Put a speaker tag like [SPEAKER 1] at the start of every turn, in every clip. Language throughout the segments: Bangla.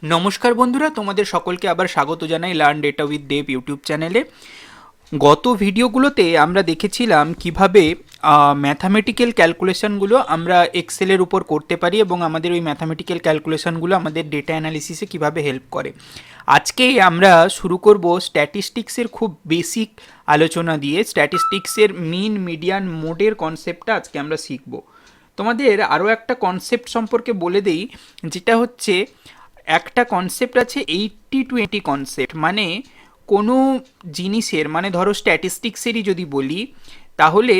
[SPEAKER 1] নমস্কার বন্ধুরা, তোমাদের সকলকে আবার স্বাগত জানাই learn data with Dev YouTube চ্যানেলে। গত ভিডিওগুলোতে আমরা দেখেছিলাম কিভাবে ম্যাথামেটিক্যাল ক্যালকুলেশনগুলো আমরা এক্সেলের উপর করতে পারি এবং আমাদের ওই ম্যাথামেটিক্যাল ক্যালকুলেশনগুলো আমাদের ডেটা অ্যানালিসিসে কিভাবে হেল্প করে। আজকে আমরা শুরু করব স্ট্যাটিস্টিক্সের খুব বেসিক আলোচনা দিয়ে। স্ট্যাটিস্টিক্সের মিন, মিডিয়ান, মোডের কনসেপ্টটা আজকে আমরা শিখব। তোমাদের আরও একটা কনসেপ্ট সম্পর্কে বলে দেই, যেটা হচ্ছে একটা কনসেপ্ট আছে 80-20 কনসেপ্ট। মানে কোনো জিনিসের, মানে ধরো স্ট্যাটিস্টিক্সেরই যদি বলি, তাহলে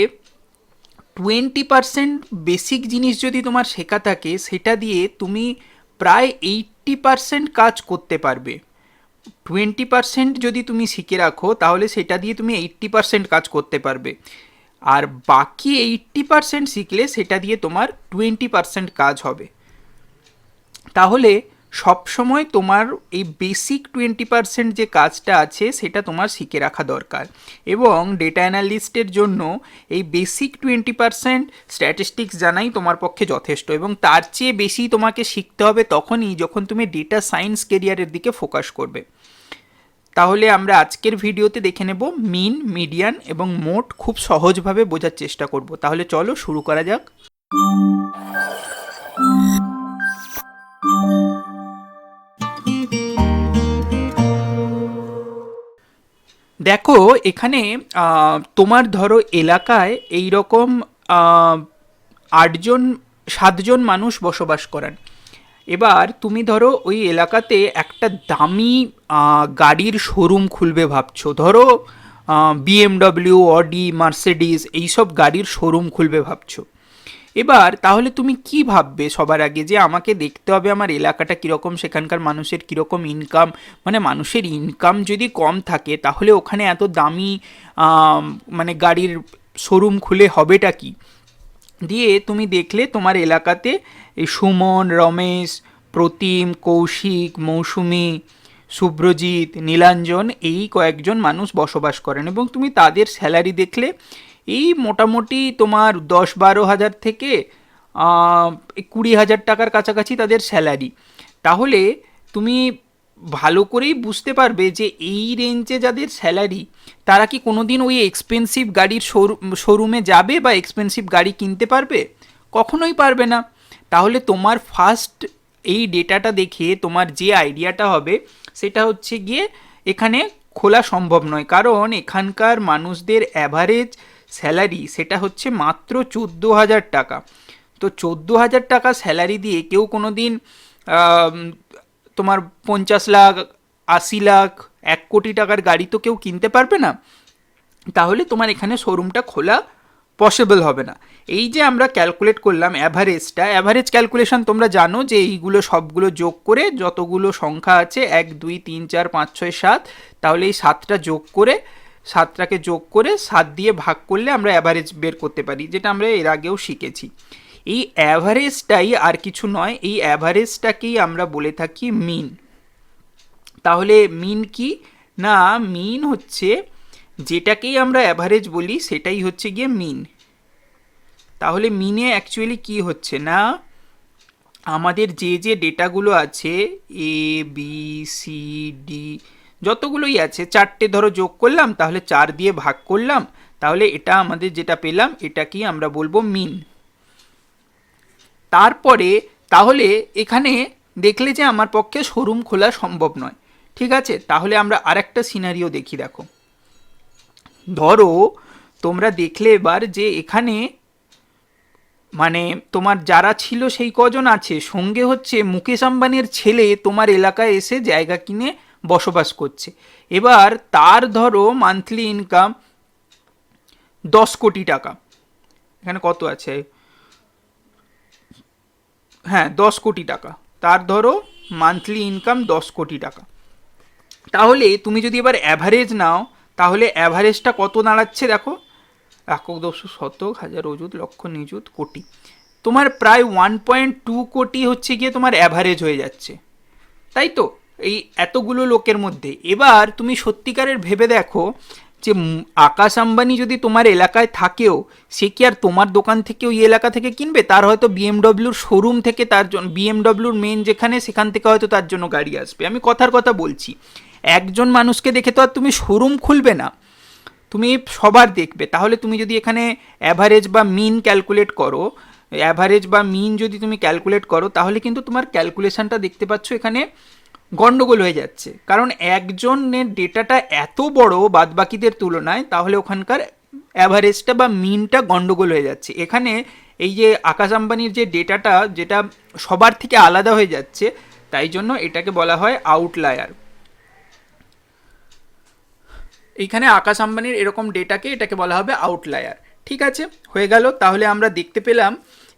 [SPEAKER 1] 20% বেসিক জিনিস যদি তোমার শেখা থাকে, সেটা দিয়ে তুমি প্রায় 80% কাজ করতে পারবে। 20% যদি তুমি শিখে রাখো, তাহলে সেটা দিয়ে তুমি 80% কাজ করতে পারবে। আর বাকি 80% শিখলে সেটা দিয়ে তোমার 20% কাজ হবে। তাহলে সবসময় তোমার এই বেসিক 20% যে কাজটা আছে সেটা তোমার শিখে রাখা দরকার। এবং ডেটা অ্যানালিস্টের জন্য এই বেসিক 20% স্ট্যাটিস্টিক্স জানাই তোমার পক্ষে যথেষ্ট, এবং তার চেয়ে বেশি তোমাকে শিখতে হবে তখনই যখন তুমি ডেটা সায়েন্স কেরিয়ারের দিকে ফোকাস করবে। তাহলে আমরা আজকের ভিডিওতে দেখে নেব মিন, মিডিয়ান এবং মোড, খুব সহজভাবে বোঝার চেষ্টা করব। তাহলে চলো শুরু করা যাক। দেখো এখানে তোমার ধরো এলাকায় এই রকম 8-7জন মানুষ বসবাস করেন। এবার তুমি ধরো ওই এলাকাতে একটা দামি গাড়ির শোরুম খুলবে ভাবছো। ধরো বিএমডব্লিউ, অডি, মার্সিডিজ এইসব গাড়ির শোরুম খুলবে ভাবছো। এবার তাহলে তুমি কি ভাববে সবার আগে, যে আমাকে দেখতে হবে আমার এলাকাটা কীরকম, সেখানকার মানুষের কীরকম ইনকাম। মানে মানুষের ইনকাম যদি কম থাকে, তাহলে ওখানে এত দামি মানে গাড়ির শোরুম খুলে হবেটা কি। দিয়ে তুমি দেখলে তোমার এলাকাতে এই সুমন, রমেশ, প্রতিম, কৌশিক, মৌসুমি, শুভ্রজিৎ, নীলাঞ্জন এই কয়েকজন মানুষ বসবাস করেন, এবং তুমি তাদের স্যালারি দেখলে এই মোটামুটি তোমার 10-12 হাজার থেকে 20 হাজার টাকার কাছাকাছি তাদের স্যালারি। তাহলে তুমি ভালো করেই বুঝতে পারবে যে এই রেঞ্জে যাদের স্যালারি, তারা কি কোনো দিন ওই এক্সপেন্সিভ গাড়ির শোরুমে যাবে বা এক্সপেন্সিভ গাড়ি কিনতে পারবে? কখনোই পারবে না। তাহলে তোমার ফার্স্ট এই ডেটাটা দেখে তোমার যে আইডিয়াটা হবে সেটা হচ্ছে গিয়ে এখানে খোলা সম্ভব নয়, কারণ এখানকার মানুষদের অ্যাভারেজ স্যালারি সেটা হচ্ছে মাত্র 14,000 টাকা। তো 14,000 টাকা স্যালারি দিয়ে কেউ কোনো দিন তোমার 50 লাখ, 80 লাখ, 1 কোটি টাকার গাড়ি তো কেউ কিনতে পারবে না। তাহলে তোমার এখানে শোরুমটা খোলা পসিবল হবে না। এই যে আমরা ক্যালকুলেট করলাম অ্যাভারেজটা, অ্যাভারেজ ক্যালকুলেশন তোমরা জানো যে এইগুলো সবগুলো যোগ করে যতগুলো সংখ্যা আছে 1, 2, 3, 4, 5, 6, 7, তাহলে এই 7টা যোগ করে, 7টাকে যোগ করে 7 দিয়ে ভাগ করলে আমরা অ্যাভারেজ বের করতে পারি, যেটা আমরা এর আগেও শিখেছি। এই অ্যাভারেজটাই আর কিছু নয়, এই অ্যাভারেজটাকেই আমরা বলে থাকি মিন। তাহলে মিন কি না, মিন হচ্ছে যেটাকেই আমরা অ্যাভারেজ বলি সেটাই হচ্ছে গিয়ে মিন। তাহলে মিনে অ্যাকচুয়ালি কি হচ্ছে না, আমাদের যে যে ডেটাগুলো আছে এ, বি, সি, ডি যতগুলোই আছে, 4টে ধরো যোগ করলাম, তাহলে 4 দিয়ে ভাগ করলাম, তাহলে এটা আমাদের যেটা পেলাম এটাকেই আমরা বলবো মিন। তারপরে তাহলে এখানে দেখলে যে আমার পক্ষে শোরুম খোলা সম্ভব নয়, ঠিক আছে। তাহলে আমরা আরেকটা সিনারিও দেখি। দেখো ধরো তোমরা দেখলে এবার যে এখানে মানে তোমার যারা ছিল সেই কজন আছে, সঙ্গে হচ্ছে মুকেশ আম্বানির ছেলে তোমার এলাকায় এসে জায়গা কিনে বসবাস করছে। এবার তার ধরো মান্থলি ইনকাম 10 কোটি টাকা। এখানে কত আছে, হ্যাঁ 10 কোটি টাকা। তার ধরো মান্থলি ইনকাম 10 কোটি টাকা। তাহলে তুমি যদি এবার অ্যাভারেজ নাও, তাহলে অ্যাভারেজটা কত দাঁড়াচ্ছে দেখো, একক, দশক, শতক, হাজার, অযুত, লক্ষ, নিযুত, কোটি। তোমার প্রায় 1.2 কোটি হচ্ছে গিয়ে তোমার অ্যাভারেজ হয়ে যাচ্ছে, তাই তো, এই এতগুলো লোকের মধ্যে। এবার তুমি সত্যিকারের ভেবে দেখো যে আকাশ আম্বানি যদি তোমার এলাকায় থাকেও, সে কি আর তোমার দোকান থেকে ওই এলাকা থেকে কিনবে? তার হয়তো বিএমডব্লিউর শোরুম থেকে, তার জন্য বিএমডব্লিউর মেন যেখানে, সেখান থেকে হয়তো তার জন্য গাড়ি আসবে। আমি কথার কথা বলছি, একজন মানুষকে দেখে তো আর তুমি শোরুম খুলবে না, তুমি সবার দেখবে। তাহলে তুমি যদি এখানে অ্যাভারেজ বা মিন ক্যালকুলেট করো, অ্যাভারেজ বা মিন যদি তুমি ক্যালকুলেট করো, তাহলে কিন্তু তোমার ক্যালকুলেশনটা দেখতে পাচ্ছ এখানে গন্ডগোল হয়ে যাচ্ছে। কারণ একজনের ডেটাটা এত বড় বাদবাকিদের তুলনায়, তাহলে ওখানকার অ্যাভারেজটা বা মিনটা গন্ডগোল হয়ে যাচ্ছে। এখানে এই যে আকাশ আম্বানির যে ডেটাটা, যেটা সবার থেকে আলাদা হয়ে যাচ্ছে, তাই জন্য এটাকে বলা হয় আউটলায়ার। এইখানে আকাশ আম্বানির এরকম ডেটাকে, এটাকে বলা হবে আউটলায়ার। ঠিক আছে, হয়ে গেল। তাহলে আমরা দেখতে পেলাম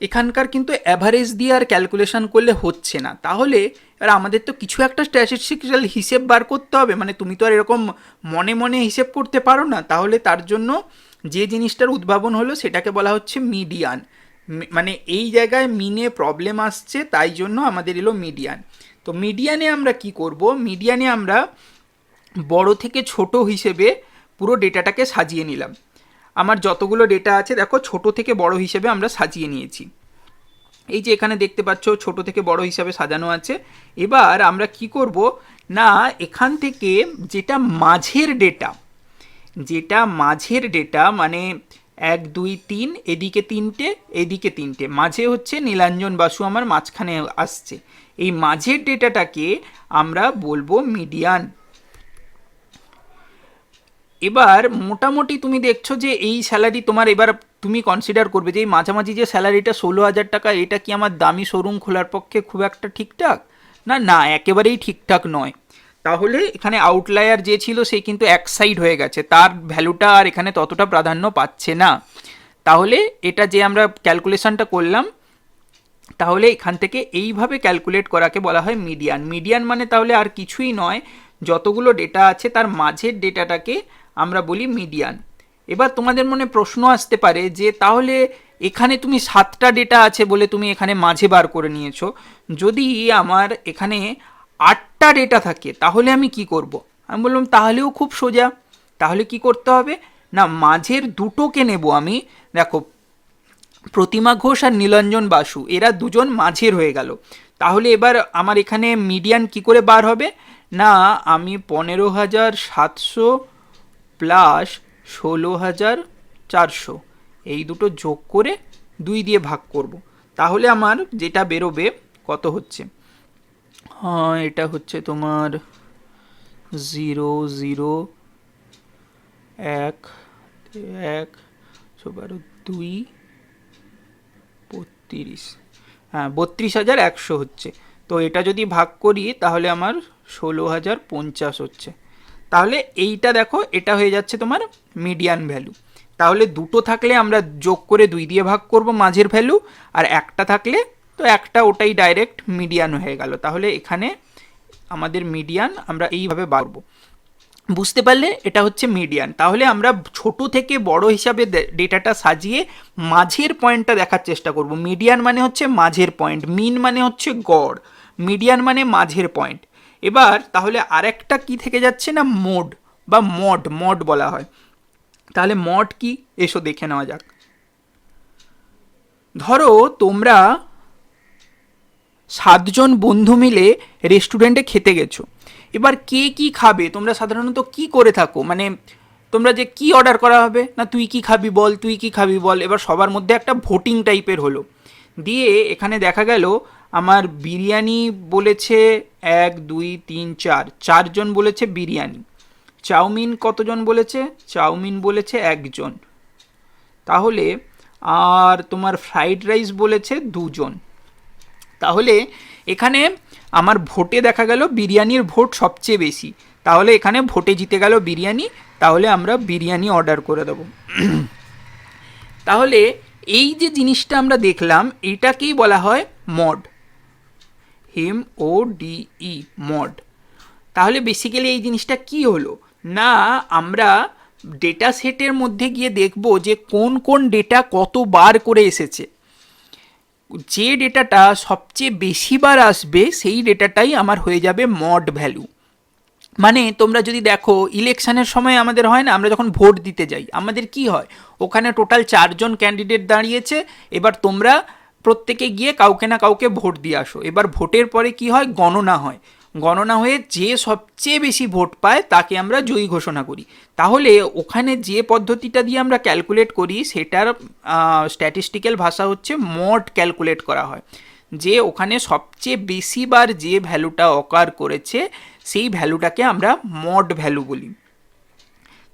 [SPEAKER 1] এখানকার কিন্তু অ্যাভারেজ দিয়ে আর ক্যালকুলেশন করলে হচ্ছে না। তাহলে এবার আমাদের তো কিছু একটা স্ট্যাটিস্টিক্যাল হিসেব বার করতে হবে, মানে তুমি তো আর এরকম মনে মনে হিসেব করতে পারো না। তাহলে তার জন্য যে জিনিসটার উদ্ভাবন হলো সেটাকে বলা হচ্ছে মিডিয়ান। মানে এই জায়গায় মিনে প্রবলেম আসছে, তাই জন্য আমাদের এলো মিডিয়ান। তো মিডিয়ানে আমরা কি করব? মিডিয়ানে আমরা বড় থেকে ছোট হিসেবে পুরো ডেটাটাকে সাজিয়ে নিলাম। আমার যতগুলো ডেটা আছে দেখো, ছোট থেকে বড় হিসেবে আমরা সাজিয়ে নিয়েছি। এই যে এখানে দেখতে পাচ্ছ ছোট থেকে বড় হিসাবে সাজানো আছে। এবার আমরা কি করব না, এখান থেকে যেটা মাঝের ডেটা, যেটা মাঝের ডেটা মানে 1 2 3, এদিকে 3টে, এদিকে 3টে, মাঝে হচ্ছে নীলাঞ্জন বাসু আমার মাঝখানে আসছে, এই মাঝের ডেটাটাকে আমরা বলবো মিডিয়ান। এবার মোটামুটি তুমি দেখছো যে এই স্যালারি তোমার, এবার তুমি কনসিডার করবে যে এই মাঝামাঝি যে স্যালারিটা 16,000 টাকা, এটা কি আমার দামি শোরুম খোলার পক্ষে খুব একটা ঠিকঠাক? না না, একেবারেই ঠিকঠাক নয়। তাহলে এখানে আউটলায়ার যে ছিল সে কিন্তু এক সাইড হয়ে গেছে, তার ভ্যালুটা আর এখানে ততটা প্রাধান্য পাচ্ছে না। তাহলে এটা যে আমরা ক্যালকুলেশনটা করলাম, তাহলে এখান থেকে এইভাবে ক্যালকুলেট করাকে বলা হয় মিডিয়ান। মিডিয়ান মানে তাহলে আর কিছুই নয়, যতগুলো ডেটা আছে তার মাঝের ডেটাটাকে আমরা বলি মিডিয়ান। এবার তোমাদের মনে প্রশ্ন আসতে পারে যে তাহলে এখানে তুমি 7টা ডেটা আছে বলে তুমি এখানে মাঝে বার করে নিয়েছো, যদি আমার এখানে 8টা ডেটা থাকে তাহলে আমি কি করব? আমি বললাম তাহলেও খুব সোজা। তাহলে কি করতে হবে না, মাঝের দুটোকে নেব আমি। দেখো, প্রতিমা ঘোষ আর নীলাঞ্জন বাসু এরা দুজন মাঝের হয়ে গেল। তাহলে এবার আমার এখানে মিডিয়ান কি করে বার হবে না, আমি 15,700 প্লাস 16,400 এই দুটো যোগ করে 2 দিয়ে ভাগ করব। তাহলে আমার যেটা বেরোবে কত হচ্ছে, হ্যাঁ এটা হচ্ছে তোমার 0 0 1 1 2 32, হ্যাঁ 32,100 হচ্ছে। তো এটা যদি ভাগ করি তাহলে আমার 16,050 হচ্ছে। তাহলে এইটা দেখো, এটা হয়ে যাচ্ছে তোমার মিডিয়ান ভ্যালু। তাহলে দুটো থাকলে আমরা যোগ করে 2 দিয়ে ভাগ করব মাঝের ভ্যালু, আর একটা থাকলে তো একটা ওটাই ডাইরেক্ট মিডিয়ান হয়ে গেল। তাহলে এখানে আমাদের মিডিয়ান আমরা এইভাবে বাড়বো। বুঝতে পারলে এটা হচ্ছে মিডিয়ান। তাহলে আমরা ছোট থেকে বড় হিসাবে ডেটাটা সাজিয়ে মাঝের পয়েন্টটা দেখার চেষ্টা করব। মিডিয়ান মানে হচ্ছে মাঝের পয়েন্ট, মিন মানে হচ্ছে গড়, মিডিয়ান মানে মাঝের পয়েন্ট। এবার তাহলে আরেকটা কি থেকে যাচ্ছে না, মোড বা মড, মড বলা হয়। তাহলে মড কি, এসো দেখে নেওয়া যাক। ধরো তোমরা 7জন বন্ধু মিলে রেস্টুরেন্টে খেতে গেছো। এবার কে কি খাবে, তোমরা সাধারণত কি করে থাকো, মানে তোমরা যে কি অর্ডার করা হবে না, তুই কি খাবি বল, তুই কি খাবি বল। এবার সবার মধ্যে একটা ভোটিং টাইপের হলো, দিয়ে এখানে দেখা গেল আমার বিরিয়ানি বলেছে 1 2 3 4, 4জন বলেছে বিরিয়ানি। চাউমিন কতজন বলেছে, চাউমিন বলেছে 1জন। তাহলে আর তোমার ফ্রাইড রাইস বলেছে 2জন। তাহলে এখানে আমার ভোটে দেখা গেল বিরিয়ানির ভোট সবচেয়ে বেশি, তাহলে এখানে ভোটে জিতে গেল বিরিয়ানি। তাহলে আমরা বিরিয়ানি অর্ডার করে দেবো। তাহলে এই যে জিনিসটা আমরা দেখলাম, এটাকেই বলা হয় মড, MODE, মড। তাহলে বেসিক্যালি এই জিনিসটা কি হলো না, আমরা ডেটা সেটের মধ্যে গিয়ে দেখব যে কোন কোন ডেটা কতবার করে এসেছে। যে ডেটাটা সবচেয়ে বেশিবার আসবে সেই ডেটাটাই আমার হয়ে যাবে মড ভ্যালু। মানে তোমরা যদি দেখো ইলেকশনের সময় আমাদের হয় না, আমরা যখন ভোট দিতে যাই আমাদের কি হয়, ওখানে টোটাল 4জন ক্যান্ডিডেট দাঁড়িয়েছে, এবার তোমরা প্রত্যেকে গিয়ে কাউকে না কাউকে ভোট দিয়ে আসো। এবার ভোটের পরে কি হয়, গণনা হয়, গণনা হয়ে যে সবচেয়ে বেশি ভোট পায় তাকে আমরা জয়ী ঘোষণা করি। তাহলে ওখানে যে পদ্ধতিটা দিয়ে আমরা ক্যালকুলেট করি সেটার স্ট্যাটিস্টিক্যাল ভাষা হচ্ছে মড ক্যালকুলেট করা হয়, যে ওখানে সবচেয়ে বেশি বার যে ভ্যালুটা অকার করেছে সেই ভ্যালুটাকে আমরা মড ভ্যালু বলি।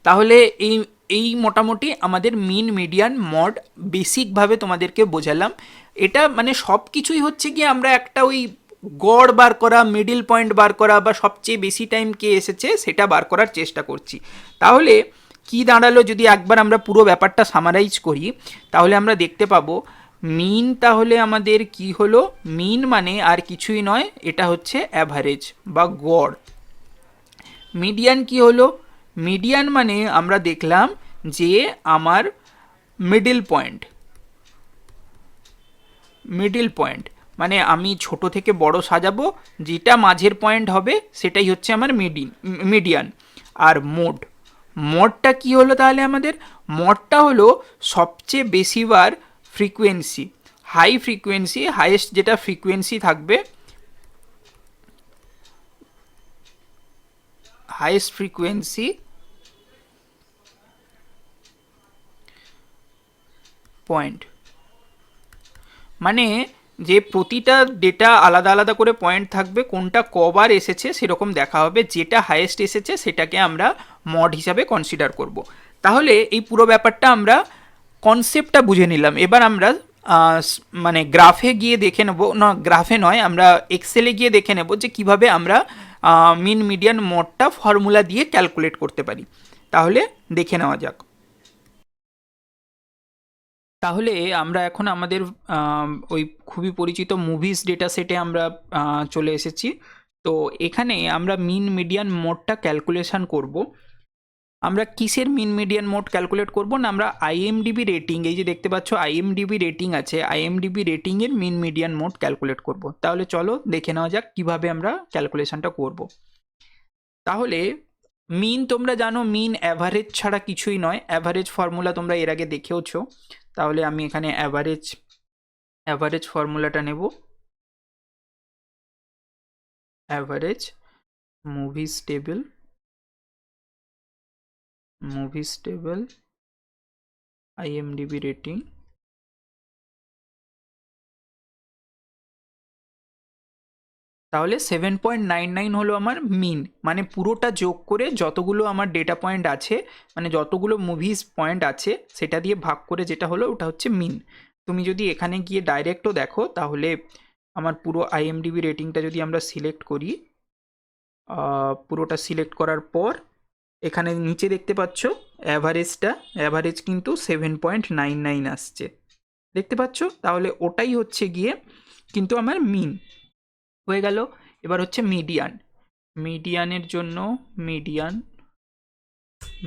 [SPEAKER 1] তাহলে এই এই মোটামুটি আমাদের মিন মিডিয়ান মড বেসিকভাবে তোমাদেরকে বোঝালাম। এটা মানে সব কিছুই হচ্ছে কি আমরা একটা ওই গড় বার করা, মিডিল পয়েন্ট বার করা, বা সবচেয়ে বেশি টাইম কে এসেছে সেটা বার করার চেষ্টা করছি। তাহলে কি দাঁড়ালো, যদি একবার আমরা পুরো ব্যাপারটা সামারাইজ করি তাহলে আমরা দেখতে পাবো মিন তাহলে আমাদের কি হলো, মিন মানে আর কিছুই নয়, এটা হচ্ছে অ্যাভারেজ বা গড়। মিডিয়ান কি হলো, মিডিয়ান মানে আমরা দেখলাম যে আমার মিডিল পয়েন্ট, মিডিল পয়েন্ট মানে আমি ছোট থেকে বড় সাজাবো, যেটা মাঝের পয়েন্ট হবে সেটাই হচ্ছে আমার মিডিয়ান। আর মোড, মোডটা কি হলো তাহলে আমাদের, মোডটা হলো সবচেয়ে বেশিবার ফ্রিকোয়েন্সি, হাই ফ্রিকোয়েন্সি, হাইয়েস্ট যেটা ফ্রিকোয়েন্সি থাকবে, হাইয়েস্ট ফ্রিকোয়েন্সি পয়েন্ট, মানে যে প্রতিটা ডেটা আলাদা আলাদা করে পয়েন্ট থাকবে, কোনটা কবার এসেছে সেরকম দেখা হবে, যেটা হাইয়েস্ট এসেছে সেটাকে আমরা মড হিসাবে কনসিডার করব। তাহলে এই পুরো ব্যাপারটা আমরা কনসেপ্টটা বুঝে নিলাম। এবার আমরা মানে গ্রাফে গিয়ে দেখে নেব, না গ্রাফে নয়, আমরা এক্সেলে গিয়ে দেখে নেব যে কিভাবে আমরা মিন মিডিয়ান মডটা ফর্মুলা দিয়ে ক্যালকুলেট করতে পারি। তাহলে দেখে নেওয়া যাক। তাহলে আমরা এখন আমাদের ওই খুবই পরিচিত মুভিস ডেটা সেটে আমরা চলে এসেছি। তো এখানে আমরা মিন মিডিয়ান মোডটা ক্যালকুলেশন করব। আমরা কিসের মিন মিডিয়ান মোড ক্যালকুলেট করব না, আমরা আইএমডিবি রেটিং, এই যে দেখতে পাচ্ছ আইএমডিবি রেটিং আছে, আইএমডিবি রেটিংয়ের মিন মিডিয়ান মোড ক্যালকুলেট করব। তাহলে চলো দেখে নেওয়া যাক কিভাবে আমরা ক্যালকুলেশনটা করব। তাহলে মিন তোমরা জানো, মিন অ্যাভারেজ ছাড়া কিছুই নয়, অ্যাভারেজ ফর্মুলা তোমরা এর আগে দেখেওছো। তাহলে আমি এখানে অ্যাভারেজ অ্যাভারেজ ফর্মুলাটা নেব, average movies table, movies table IMDb rating, তাহলে 7.99 হলো আমার মিন, মানে পুরোটা যোগ করে যতগুলো আমার ডেটা পয়েন্ট আছে, মানে যতগুলো মুভিস পয়েন্ট আছে সেটা দিয়ে ভাগ করে যেটা হলো ওটা হচ্ছে মিন। তুমি যদি এখানে গিয়ে ডাইরেক্টও দেখো তাহলে আমার পুরো আইএমডিবি রেটিংটা যদি আমরা সিলেক্ট করি, পুরোটা সিলেক্ট করার পর এখানে নিচে দেখতে পাচ্ছ অ্যাভারেজটা, অ্যাভারেজ কিন্তু 7.99 আসছে, দেখতে পাচ্ছ? তাহলে ওটাই হচ্ছে গিয়ে কিন্তু আমার মিন হয়ে গেল। এবার হচ্ছে মিডিয়ান, মিডিয়ানের জন্য মিডিয়ান,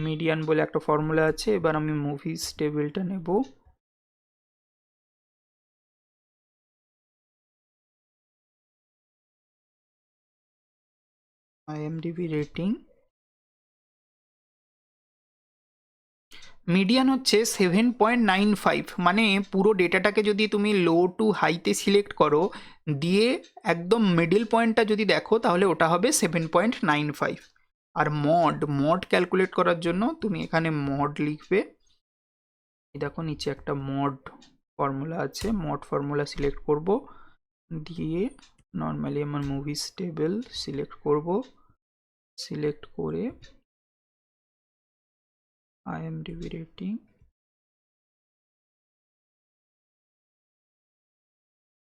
[SPEAKER 1] মিডিয়ান বলে একটা ফর্মুলা আছে। এবার আমি মুভিস টেবিলটা নেব, আইএমডিবি রেটিং, মিডিয়ান হচ্ছে 7.95, মানে পুরো ডেটাটাকে যদি তুমি লো টু হাইতে সিলেক্ট করো দিয়ে একদম মিডিল পয়েন্টটা যদি দেখো তাহলে ওটা হবে 7.95। আর মড, মড ক্যালকুলেট করার জন্য তুমি এখানে মড লিখবে, দেখো নিচে একটা মড ফর্মুলা আছে, মড ফর্মুলা সিলেক্ট করব, দিয়ে নর্মালি আমার মুভিস টেবিল সিলেক্ট করব, সিলেক্ট করে আইএমডিবি রেটিং,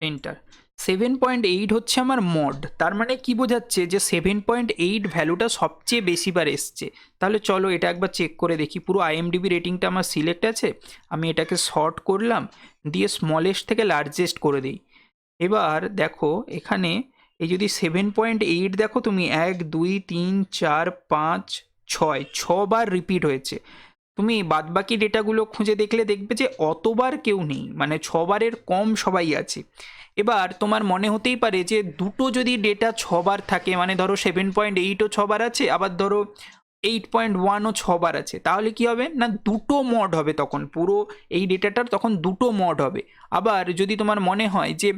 [SPEAKER 1] এন্টার। 7.8 হচ্ছে আমার মড, তার মানে কি বোঝাচ্ছে যে 7.8 ভ্যালুটা সবচেয়ে বেশিবার এসছে। তাহলে চলো এটা একবার চেক করে দেখি, পুরো আইএমডিবি রেটিংটা আমার সিলেক্ট আছে, আমি এটাকে শর্ট করলাম, দিয়ে স্মলেস্ট থেকে লার্জেস্ট করে দিই। এবার দেখো এখানে এই যদি 7.8 দেখো তুমি, 1 2 3 4 5 6 6বার রিপিট হয়েছে। তুমি বাদবাকি ডেটাগুলো খুঁজে দেখলে দেখবে যে অতবার কেউ নেই, মানে 6বারের কম সবাই আছে। এবার তোমার মনে হতেই পারে যে দুটো যদি ডেটা ছবার থাকে, মানে ধরো 7.8ও ছবার আছে, আবার ধরো 8.1ও ছবার আছে, তাহলে কি হবে না দুটো মড হবে, তখন পুরো এই ডেটাটার তখন দুটো মড হবে। আবার যদি তোমার মনে হয় যে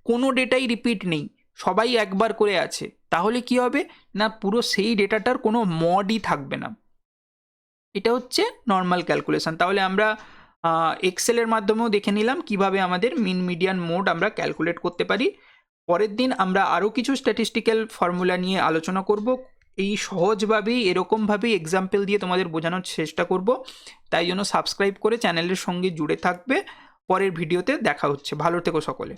[SPEAKER 1] কোনো ডেটাই রিপিট নেই, সবাই একবার করে আছে, তাহলে কি হবে না পুরো সেই ডেটাটার কোনো মডই থাকবে না। এটা হচ্ছে নর্মাল ক্যালকুলেশন। তাহলে আমরা এক্সেলের মাধ্যমেও দেখে নিলাম কিভাবে আমাদের মিন মিডিয়ান মোড আমরা ক্যালকুলেট করতে পারি। পরের দিন আমরা আরও কিছু স্ট্যাটিস্টিক্যাল ফর্মুলা নিয়ে আলোচনা করব, এই সহজভাবেই এরকমভাবেই এক্সাম্পল দিয়ে তোমাদের বোঝানোর চেষ্টা করব। তাই জন্য সাবস্ক্রাইব করে চ্যানেলের সঙ্গে জুড়ে থাকবে। পরের ভিডিওতে দেখা হচ্ছে। ভালো থেকো সকলে।